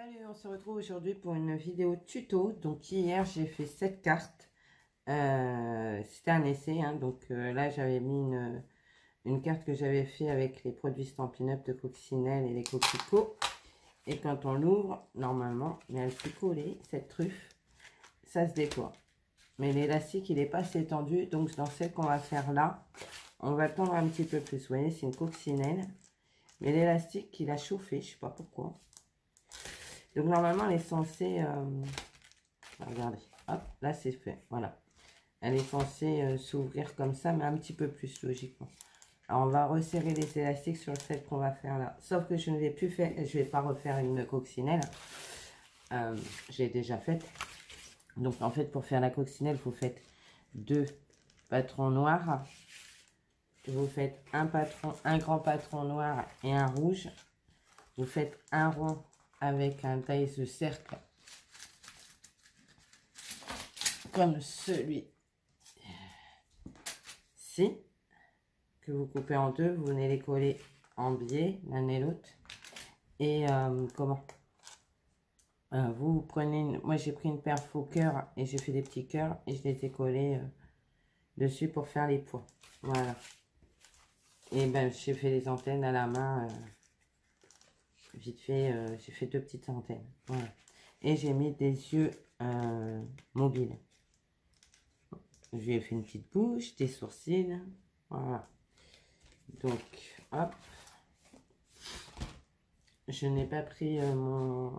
Salut, on se retrouve aujourd'hui pour une vidéo tuto. Donc hier j'ai fait 7 cartes. C'était un essai, hein. Donc là j'avais mis une carte que j'avais fait avec les produits Stampin' Up de Coccinelle et les coquelicots. Et quand on l'ouvre, normalement, mais elle s'est collée, cette truffe, ça se déploie. Mais l'élastique il n'est pas assez tendu, donc dans celle qu'on va faire là, on va tendre un petit peu plus. Vous voyez, c'est une coccinelle. Mais l'élastique il a chauffé, je sais pas pourquoi. Donc normalement elle est censée, regardez, hop, là c'est fait, voilà. Elle est censée s'ouvrir comme ça, mais un petit peu plus logiquement. Alors on va resserrer les élastiques sur celle qu'on va faire là. Sauf que je ne vais plus faire, je vais pas refaire une coccinelle. J'ai déjà faite. Donc en fait pour faire la coccinelle, vous faites 2 patrons noirs. Vous faites un grand patron noir et un rouge. Vous faites un rond avec un taille de cercle comme celui-ci que vous coupez en deux. Vous venez les coller en biais l'un et l'autre. Et vous prenez moi j'ai pris une paire faux cœur et j'ai fait des petits cœurs et je les ai collés dessus pour faire les points. Voilà. Et ben j'ai fait les antennes à la main. Vite fait, j'ai fait 2 petites antennes. Voilà. Et j'ai mis des yeux mobiles. Je lui ai fait une petite bouche, des sourcils. Voilà. Donc, hop. Je n'ai pas pris mon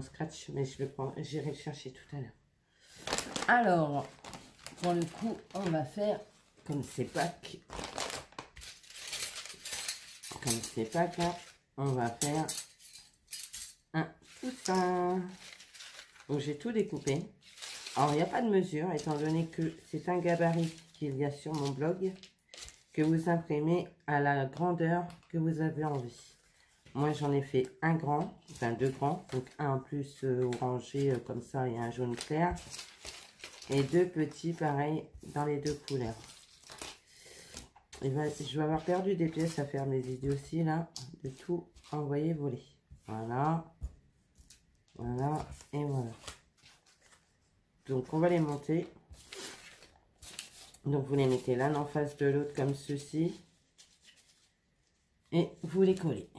scratch, mais je le prends. J'irai le chercher tout à l'heure. Alors, pour le coup, on va faire comme c'est Pâques. Comme c'est Pâques, là, on va faire un poussin. Donc, j'ai tout découpé. Alors, il n'y a pas de mesure, étant donné que c'est un gabarit qu'il y a sur mon blog, que vous imprimez à la grandeur que vous avez envie. Moi, j'en ai fait un grand, enfin 2 grands, donc un plus orangé comme ça et un jaune clair. Et 2 petits, pareil, dans les 2 couleurs. Et ben, je vais avoir perdu des pièces à faire mes idioties là, de tout envoyer voler. Voilà, voilà et voilà. Donc on va les monter. Donc vous les mettez l'un en face de l'autre comme ceci. Et vous les collez.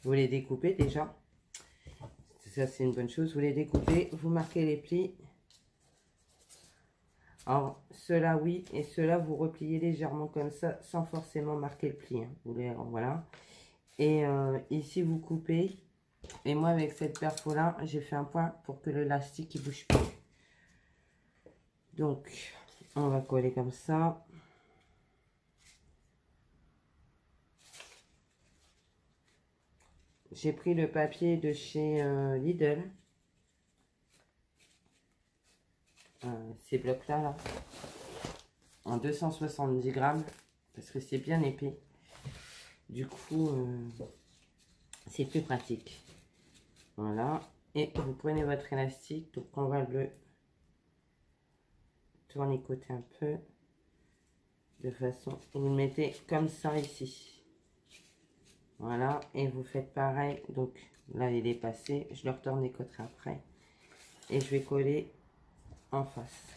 Vous les découpez déjà. Ça c'est une bonne chose. Vous les découpez, vous marquez les plis. Alors ceux-là oui, et ceux-là vous repliez légèrement comme ça, sans forcément marquer le pli. Hein. Vous les, voilà. Et ici vous coupez. Et moi avec cette perfo là, j'ai fait un point pour que l'élastique ne bouge plus. Donc on va coller comme ça. J'ai pris le papier de chez Lidl. Ces blocs là, en 270 grammes, parce que c'est bien épais. Du coup, c'est plus pratique. Voilà. Et vous prenez votre élastique. Donc, on va le tournicoter un peu. De façon... Vous le mettez comme ça ici. Voilà. Et vous faites pareil. Donc, là, il est passé. Je le retournicoterai après. Et je vais coller en face.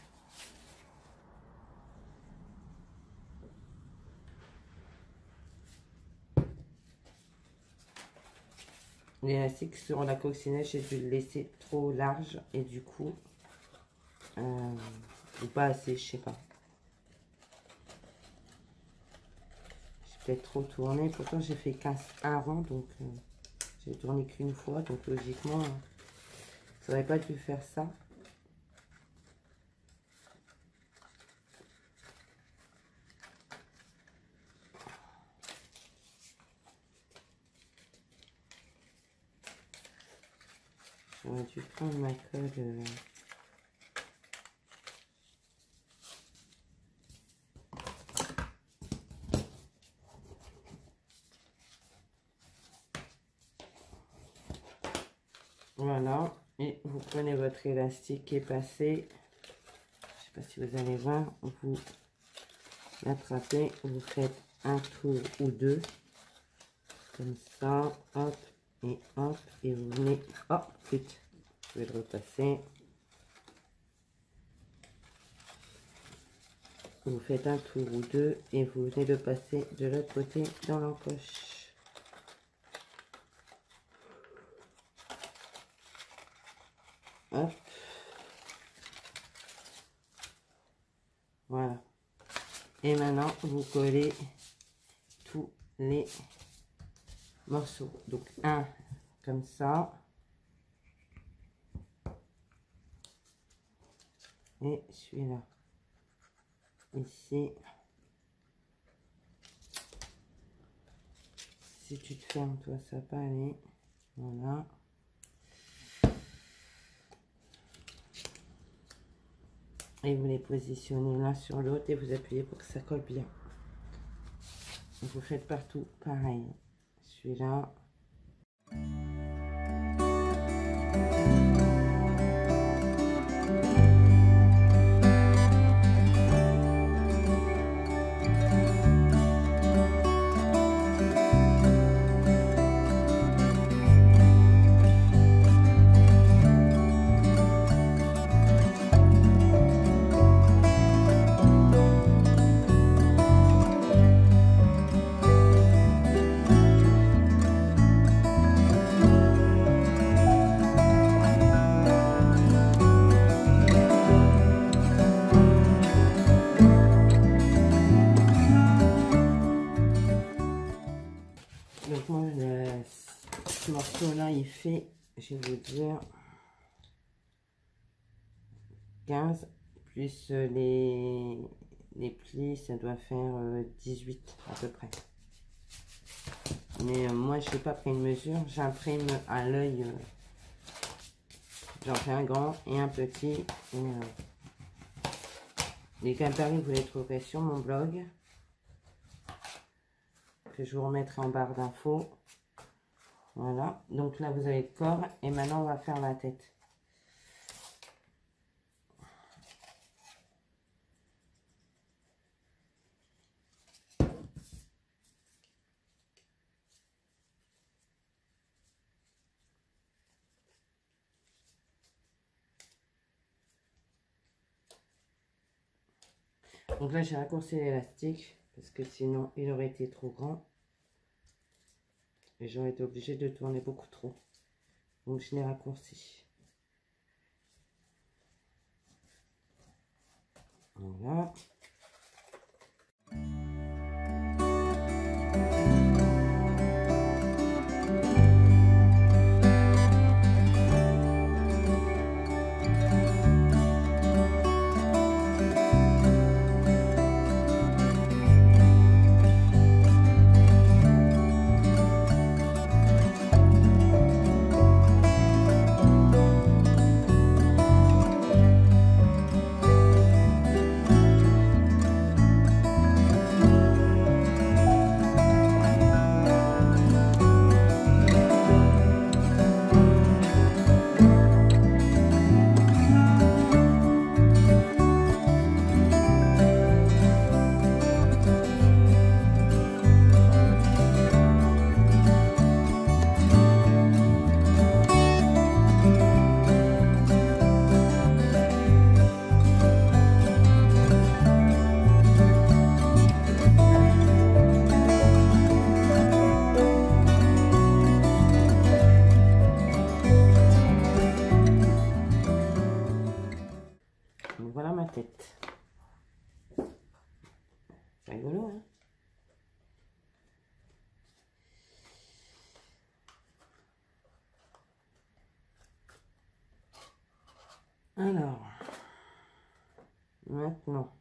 L'élastique sur la coccinelle, j'ai dû le laisser trop large et du coup, ou pas assez, je sais pas. J'ai peut-être trop tourné. Pourtant, j'ai fait 1 rang, donc j'ai tourné qu'une fois. Donc logiquement, ça n'aurait pas dû faire ça. J'aurais dû prendre ma colle. Voilà. Et vous prenez votre élastique qui est passé. Je sais pas si vous allez voir. Vous l'attrapez, vous faites un tour ou deux, comme ça, hop, et vous venez, hop, vite, je vais le repasser. Vous faites un tour ou deux et vous venez de passer de l'autre côté dans l'encoche. Hop. Voilà. Et maintenant, vous collez tous les morceaux. Donc, un comme ça. Et celui-là. Ici. Si tu te fermes, toi, ça va pas aller. Voilà. Et vous les positionnez l'un sur l'autre et vous appuyez pour que ça colle bien. Vous faites partout pareil. Celui-là. Donc moi, ce morceau-là, il fait, je vais vous dire, 15, plus les plis, ça doit faire 18 à peu près. Mais moi, je n'ai pas pris une mesure, j'imprime à l'œil, j'en fais un grand et un petit. Et, les quimperies, vous les trouverez sur mon blog, que je vous remettrai en barre d'infos. Voilà, donc là vous avez le corps et maintenant on va faire la tête. Donc là j'ai raccourci l'élastique parce que sinon il aurait été trop grand. Et j'aurais été obligée de tourner beaucoup trop. Donc je l'ai raccourci. Voilà. Donc voilà ma tête. C'est rigolo, hein? Alors, maintenant,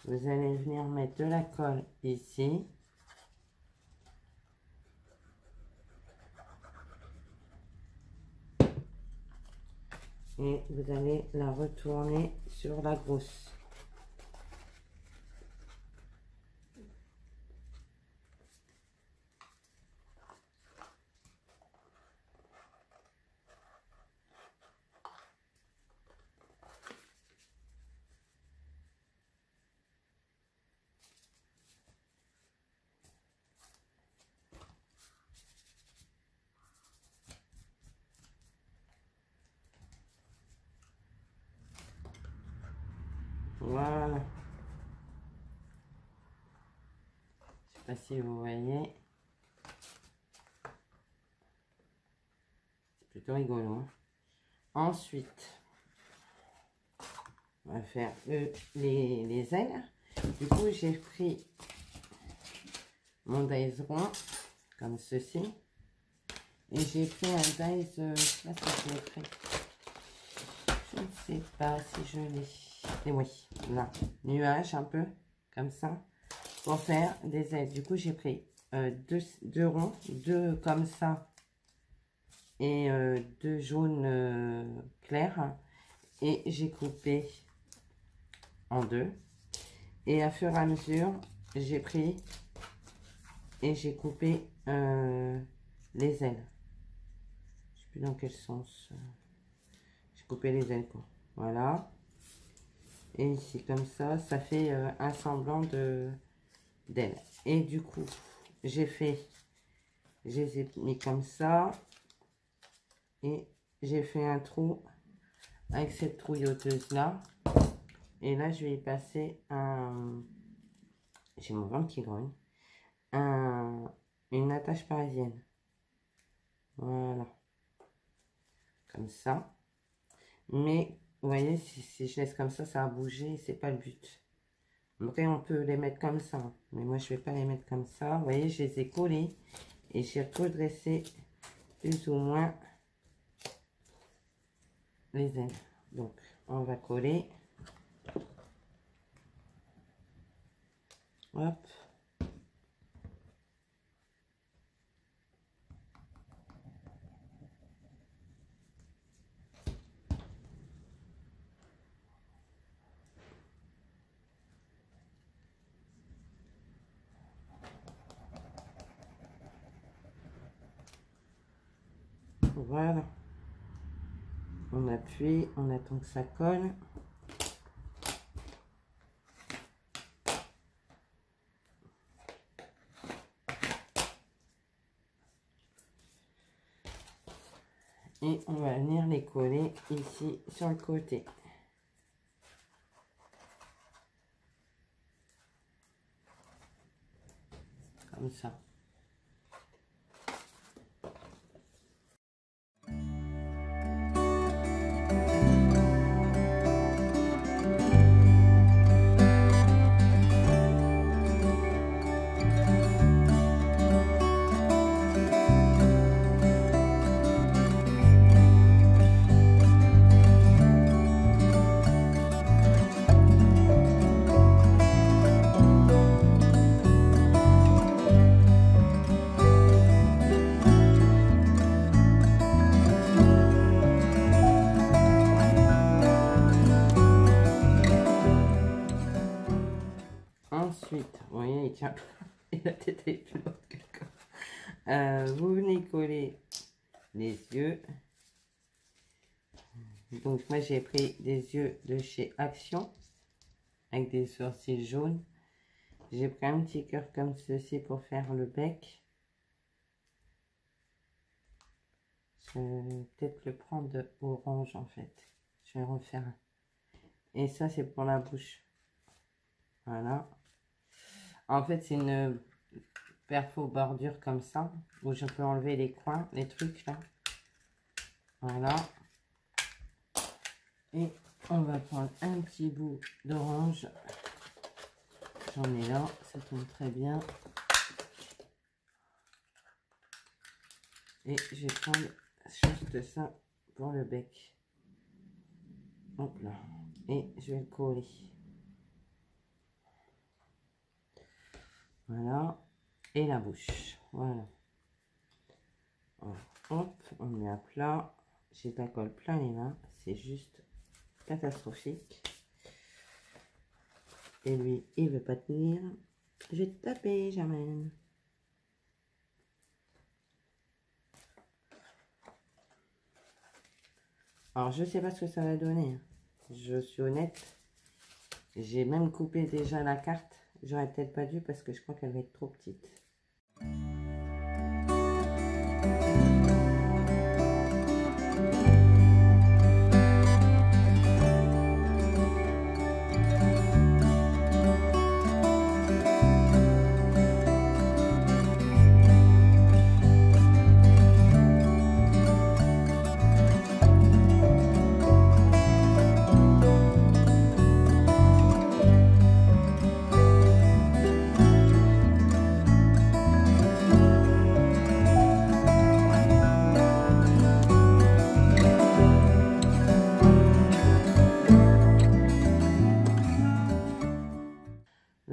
vous allez venir mettre de la colle ici. Et vous allez la retourner sur la grosse. Voilà. Je sais pas si vous voyez. C'est plutôt rigolo. Hein. Ensuite, on va faire les ailes. Du coup, j'ai pris mon dies rond, comme ceci. Et j'ai pris un dies, je sais pas si je l'ai pris. Je ne sais pas si je l'ai. Et oui, là, nuage un peu, comme ça, pour faire des ailes. Du coup, j'ai pris deux ronds, deux comme ça, et deux jaunes clairs. Et j'ai coupé en deux. Et à fur et à mesure, j'ai pris et j'ai coupé les ailes. Je sais plus dans quel sens. J'ai coupé les ailes, quoi. Voilà. Et ici, comme ça fait un semblant d'ailes. Et du coup, je les ai mis comme ça. Et j'ai fait un trou avec cette trouilloteuse là. Et là, je vais y passer un... J'ai mon ventre qui grogne. Une attache parisienne. Voilà. Comme ça. Mais, vous voyez, si je laisse comme ça va bouger. C'est pas le but. Après, on peut les mettre comme ça. Mais moi, je vais pas les mettre comme ça. Vous voyez, je les ai collés. Et j'ai redressé plus ou moins les ailes. Donc, on va coller. Hop. Voilà. On appuie, on attend que ça colle. Et on va venir les coller ici sur le côté. Comme ça. Ensuite, vous voyez, il tient et la tête est plus lourde que le corps. Vous venez coller les yeux. Donc, moi, j'ai pris des yeux de chez Action avec des sourcils jaunes. J'ai pris un petit cœur comme ceci pour faire le bec. Je vais peut-être le prendre orange en fait. Je vais refaire un. Et ça, c'est pour la bouche. Voilà. En fait, c'est une perfo bordure comme ça, où je peux enlever les coins, les trucs là. Voilà. Et on va prendre un petit bout d'orange. J'en ai là, ça tombe très bien. Et je vais prendre juste ça pour le bec. Hop là. Et je vais le coller. Voilà. Et la bouche. Voilà. Hop, on met à plat. J'ai de la colle plein les mains. C'est juste catastrophique. Et lui, il veut pas tenir. Je vais te taper, Germaine. Alors, je sais pas ce que ça va donner. Je suis honnête. J'ai même coupé déjà la carte. J'aurais peut-être pas dû parce que je crois qu'elle va être trop petite.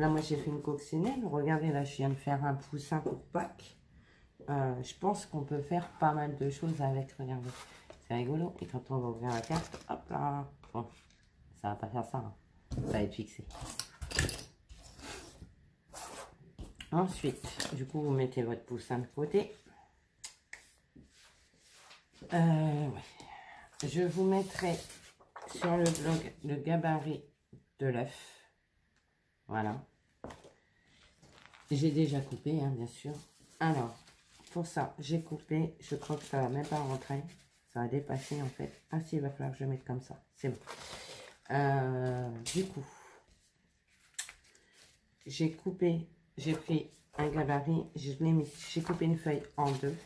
Là, moi, j'ai fait une coccinelle. Regardez, là, je viens de faire un poussin pour Pâques. Je pense qu'on peut faire pas mal de choses avec. Regardez, c'est rigolo. Et quand on va ouvrir la carte, hop là. Bon, ça va pas faire ça. Hein. Ça va être fixé. Ensuite, du coup, vous mettez votre poussin de côté. Ouais. Je vous mettrai sur le blog le gabarit de l'œuf. Voilà. J'ai déjà coupé, hein, bien sûr. Alors, pour ça, j'ai coupé. Je crois que ça va même pas rentrer. Ça va dépasser, en fait. Ah si, il va falloir que je mette comme ça. C'est bon. Du coup, j'ai coupé. J'ai pris un gabarit. J'ai coupé une feuille en deux.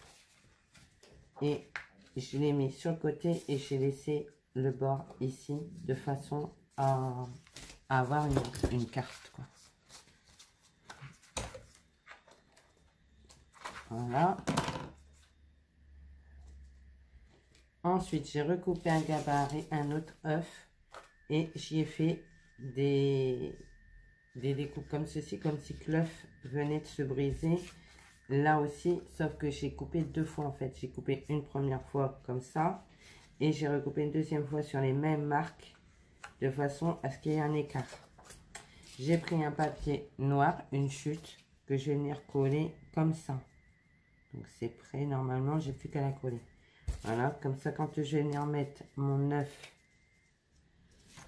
Et je l'ai mis sur le côté. Et j'ai laissé le bord ici. De façon à avoir une carte, quoi. Voilà. Ensuite, j'ai recoupé un gabarit, un autre œuf, et j'y ai fait des découpes comme ceci, comme si l'œuf venait de se briser. Là aussi, sauf que j'ai coupé deux fois en fait. J'ai coupé une première fois comme ça, et j'ai recoupé une deuxième fois sur les mêmes marques, de façon à ce qu'il y ait un écart. J'ai pris un papier noir, une chute, que je vais venir coller comme ça. Donc c'est prêt, normalement, j'ai plus qu'à la coller. Voilà, comme ça, quand je vais venir mettre mon œuf,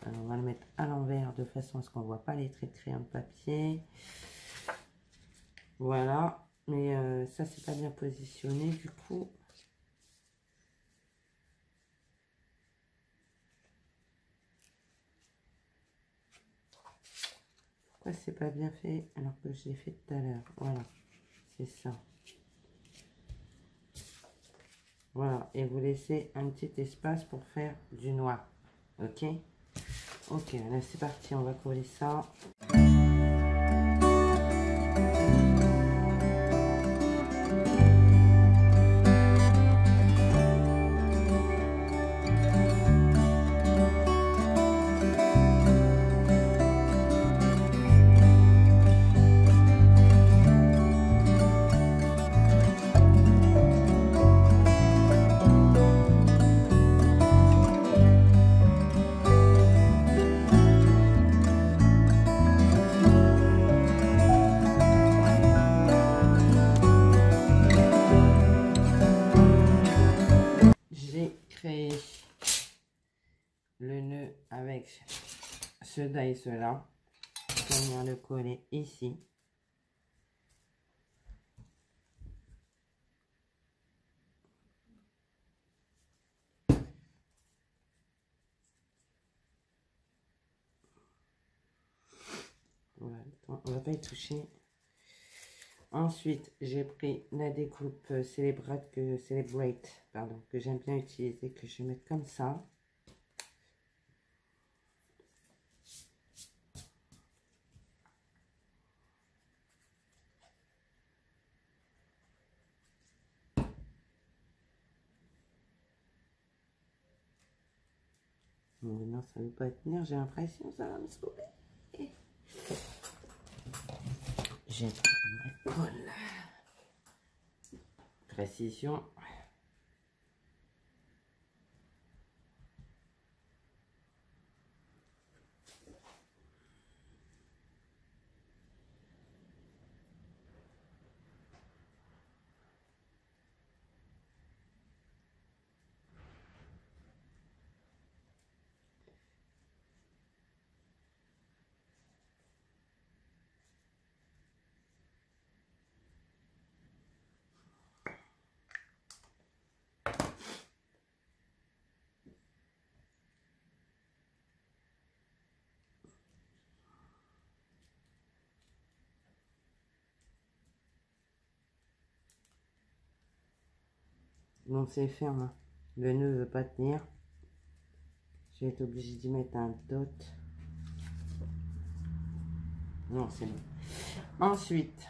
on va le mettre à l'envers de façon à ce qu'on ne voit pas les traits de crayon de papier. Voilà, mais ça, c'est pas bien positionné du coup. Pourquoi c'est pas bien fait alors que je l'ai fait tout à l'heure? Voilà, c'est ça. Voilà, et vous laissez un petit espace pour faire du noir. Ok? Ok, là c'est parti, on va coller ça. Le nœud avec cela et cela. On vient le coller ici. Voilà, on va pas y toucher. Ensuite, j'ai pris la découpe Celebrate pardon, que j'aime bien utiliser, que je vais mettre comme ça. Non, ça ne veut pas tenir, j'ai l'impression que ça va me sauver. J'ai pris ma colle. Précision. Non, c'est ferme. Hein. Le nœud ne veut pas tenir. J'ai été obligée d'y mettre un dot. Non, c'est bon. Ensuite,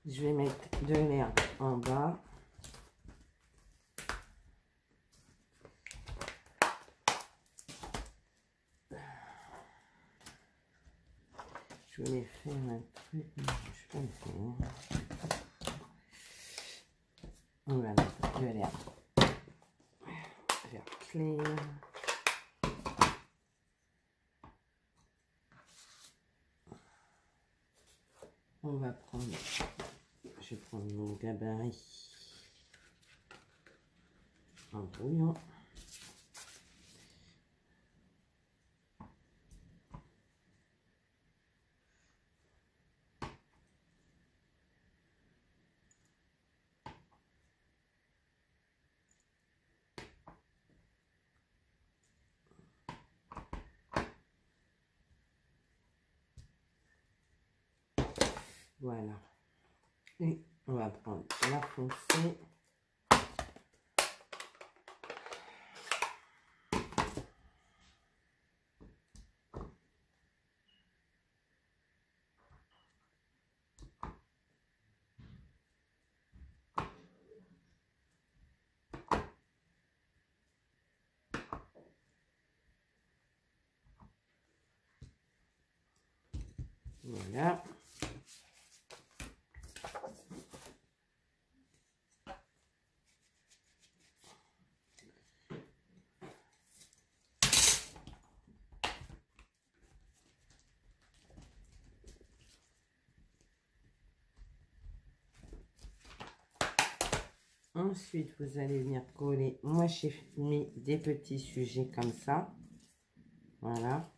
je vais mettre de l'herbe en bas. Je voulais faire un truc, je peux le faire. On va mettre de l'air vert clair. On va prendre, je vais prendre mon gabarit en brouillon. Voilà. Et on va prendre la foncée. Voilà. Ensuite, vous allez venir coller. Moi, j'ai mis des petits sujets comme ça. Voilà.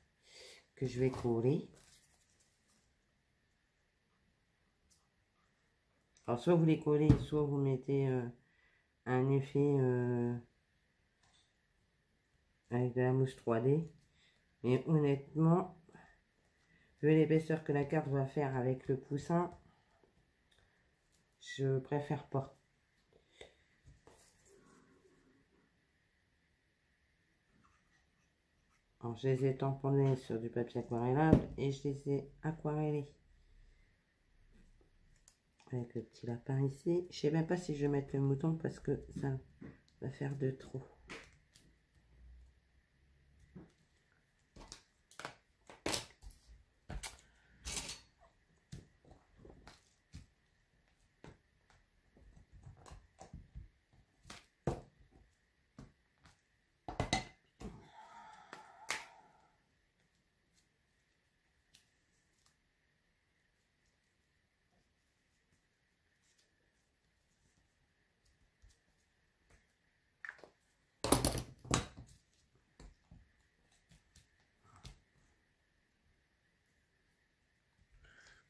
Que je vais coller. Alors, soit vous les collez, soit vous mettez un effet avec de la mousse 3D. Mais honnêtement, vu l'épaisseur que la carte va faire avec le poussin, je préfère pas. Alors, je les ai tamponnés sur du papier aquarellable et je les ai aquarellés avec le petit lapin ici. Je sais même pas si je vais mettre le mouton parce que ça va faire de trop.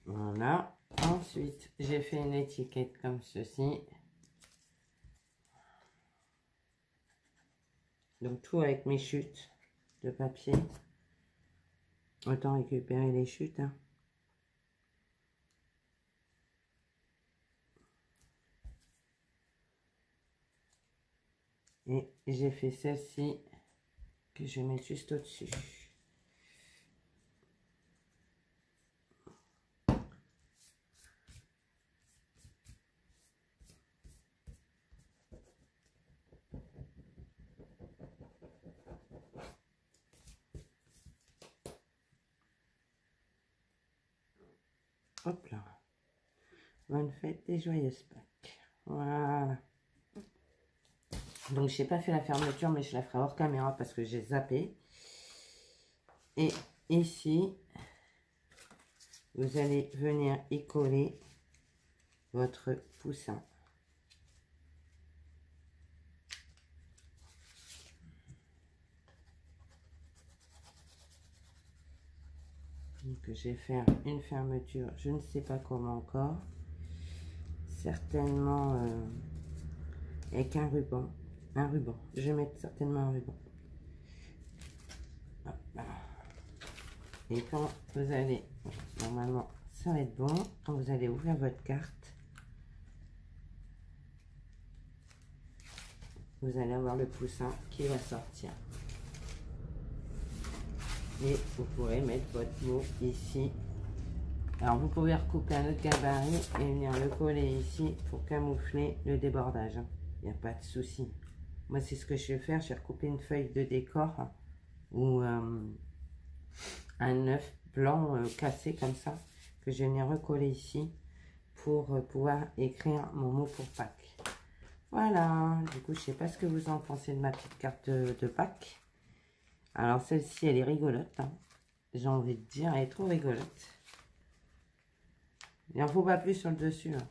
Voilà. Ensuite, j'ai fait une étiquette comme ceci. Donc, tout avec mes chutes de papier. Autant récupérer les chutes. Hein. Et j'ai fait celle-ci que je vais mettre juste au-dessus. Hop là. Bonne fête et joyeuse Pâques. Voilà. Donc, je n'ai pas fait la fermeture, mais je la ferai hors caméra parce que j'ai zappé. Et ici, vous allez venir y coller votre poussin. Donc, je vais faire une fermeture, je ne sais pas comment encore. Certainement avec un ruban. Un ruban. Je vais mettre certainement un ruban. Hop là. Et quand vous allez, normalement, ça va être bon. Quand vous allez ouvrir votre carte, vous allez avoir le poussin qui va sortir. Et vous pourrez mettre votre mot ici. Alors, vous pouvez recouper un autre gabarit et venir le coller ici pour camoufler le débordage. Il n'y a pas de souci. Moi, c'est ce que je vais faire. Je vais recouper une feuille de décor ou un œuf blanc cassé comme ça, que je viens recoller ici pour pouvoir écrire mon mot pour Pâques. Voilà, du coup, je sais pas ce que vous en pensez de ma petite carte de Pâques. Alors, celle-ci, elle est rigolote, hein. J'ai envie de dire, elle est trop rigolote. Il n'en faut pas plus sur le dessus, hein,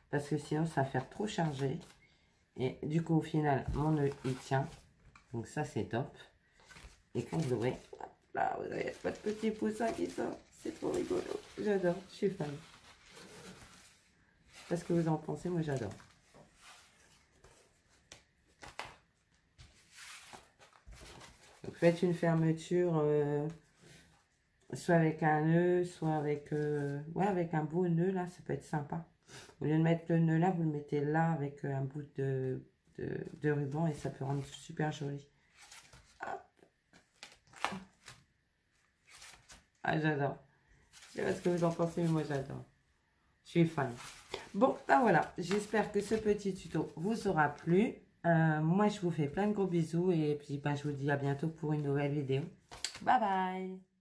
parce que sinon, ça va faire trop chargé. Et du coup, au final, mon nœud, il tient. Donc ça, c'est top. Et quand vous ouvrez, là, vous avez pas de petit poussin qui sort. C'est trop rigolo. J'adore, je suis fan. Je sais pas ce que vous en pensez, moi j'adore. Donc faites une fermeture, soit avec un nœud, soit avec, ouais, avec un beau nœud, là, ça peut être sympa. Au lieu de mettre le nœud là, vous le mettez là avec un bout de ruban et ça peut rendre super joli. Ah, j'adore. Je sais pas ce que vous en pensez, mais moi j'adore. Je suis fan. Bon, ben voilà. J'espère que ce petit tuto vous aura plu. Moi, je vous fais plein de gros bisous et puis ben, je vous dis à bientôt pour une nouvelle vidéo. Bye bye.